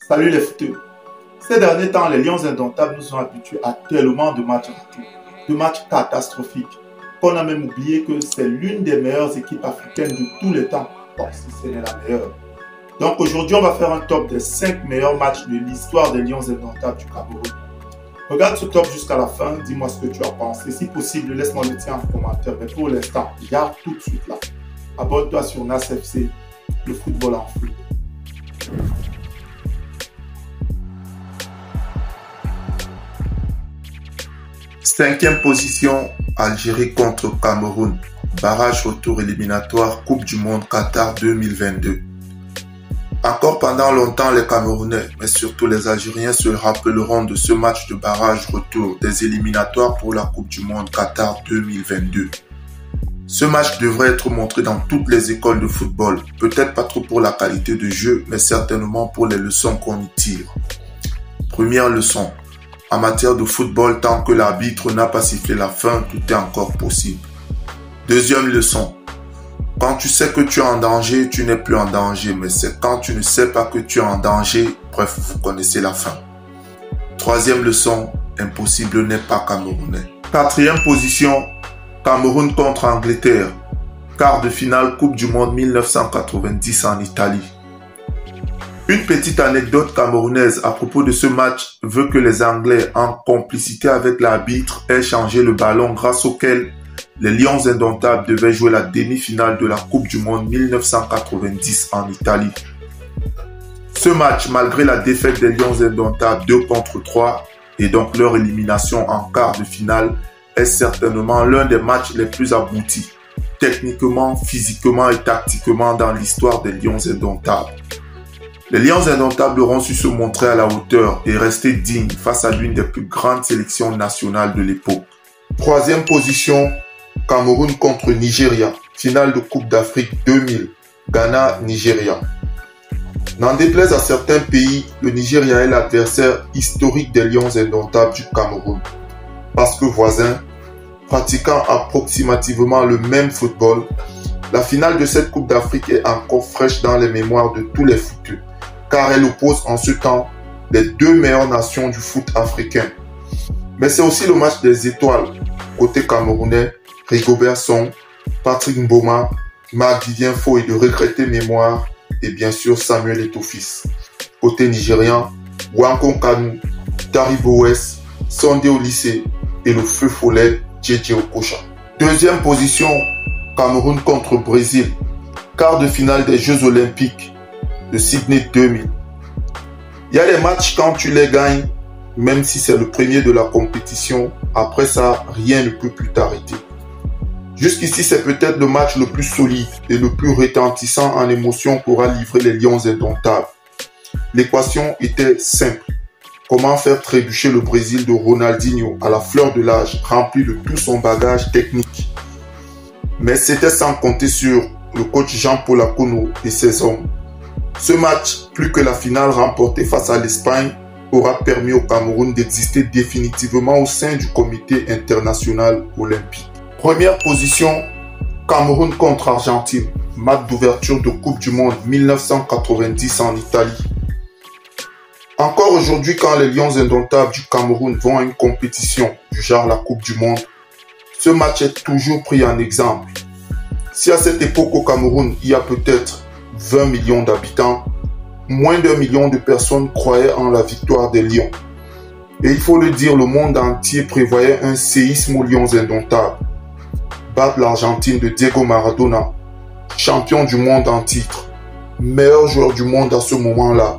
Salut les footeux. Ces derniers temps, les Lions indomptables nous ont habitués à tellement de matchs ratés, de matchs catastrophiques, qu'on a même oublié que c'est l'une des meilleures équipes africaines de tous les temps. Bon, si ce n'est la meilleure. Donc aujourd'hui, on va faire un top des 5 meilleurs matchs de l'histoire des Lions indomptables du Cameroun. Regarde ce top jusqu'à la fin, dis-moi ce que tu as pensé. Si possible, laisse-moi le tien en commentaire. Mais pour l'instant, regarde tout de suite là. Abonne-toi sur NasFC, le football en flux. Cinquième position, Algérie contre Cameroun. Barrage retour éliminatoire Coupe du Monde Qatar 2022. Encore pendant longtemps, les Camerounais, mais surtout les Algériens, se rappelleront de ce match de barrage retour des éliminatoires pour la Coupe du Monde Qatar 2022. Ce match devrait être montré dans toutes les écoles de football, peut-être pas trop pour la qualité de jeu, mais certainement pour les leçons qu'on y tire. Première leçon, en matière de football, tant que l'arbitre n'a pas sifflé la fin, tout est encore possible. Deuxième leçon, quand tu sais que tu es en danger, tu n'es plus en danger, mais c'est quand tu ne sais pas que tu es en danger, bref, vous connaissez la fin. Troisième leçon, impossible n'est pas camerounais. Quatrième position, Cameroun contre Angleterre. Quart de finale Coupe du Monde 1990 en Italie. Une petite anecdote camerounaise à propos de ce match veut que les Anglais, en complicité avec l'arbitre, aient changé le ballon grâce auquel les Lions indomptables devaient jouer la demi-finale de la Coupe du Monde 1990 en Italie. Ce match, malgré la défaite des Lions indomptables 2-3 et donc leur élimination en quart de finale, est certainement l'un des matchs les plus aboutis, techniquement, physiquement et tactiquement dans l'histoire des Lions indomptables. Les Lions indomptables auront su se montrer à la hauteur et rester dignes face à l'une des plus grandes sélections nationales de l'époque. Troisième position, Cameroun contre Nigeria, finale de Coupe d'Afrique 2000, Ghana-Nigeria. N'en déplaise à certains pays, le Nigeria est l'adversaire historique des Lions indomptables du Cameroun. Parce que voisins, pratiquant approximativement le même football, la finale de cette Coupe d'Afrique est encore fraîche dans les mémoires de tous les footeux, car elle oppose en ce temps les deux meilleures nations du foot africain. Mais c'est aussi le match des étoiles, côté camerounais, Rigobert Song, Patrick Mboma, Marc-Vivien Faux et de regrettée mémoire, et bien sûr Samuel Eto'o-Fils. Côté nigérian, Wankon Kanu, Taribo West, Sondé Olyssé et le feu follet Djedje Okocha. Deuxième position, Cameroun contre Brésil, quart de finale des Jeux Olympiques de Sydney 2000. Il y a des matchs quand tu les gagnes, même si c'est le premier de la compétition, après ça, rien ne peut plus t'arrêter. Jusqu'ici, c'est peut-être le match le plus solide et le plus retentissant en émotion qu'aura livré les Lions indomptables. L'équation était simple. Comment faire trébucher le Brésil de Ronaldinho à la fleur de l'âge, rempli de tout son bagage technique. Mais c'était sans compter sur le coach Jean-Paul Akono et ses hommes. Ce match, plus que la finale remportée face à l'Espagne, aura permis au Cameroun d'exister définitivement au sein du comité international olympique. Première position, Cameroun contre Argentine, match d'ouverture de Coupe du Monde 1990 en Italie. Encore aujourd'hui, quand les Lions indomptables du Cameroun vont à une compétition du genre la Coupe du Monde, ce match est toujours pris en exemple. Si à cette époque au Cameroun, il y a peut-être 20 millions d'habitants, moins d'1 million de personnes croyaient en la victoire des Lions. Et il faut le dire, le monde entier prévoyait un séisme aux Lions indomptables. Battre l'Argentine de Diego Maradona, champion du monde en titre, meilleur joueur du monde à ce moment-là.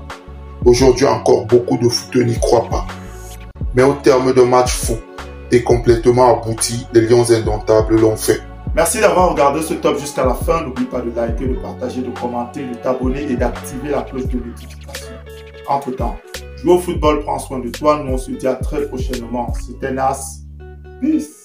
Aujourd'hui encore, beaucoup de footeux n'y croient pas. Mais au terme d'un match fou et complètement abouti, les Lions indomptables l'ont fait. Merci d'avoir regardé ce top jusqu'à la fin. N'oublie pas de liker, de partager, de commenter, de t'abonner et d'activer la cloche de notification. Entre-temps, joue au football, prends soin de toi. Nous on se dit à très prochainement. C'était Nas. Peace.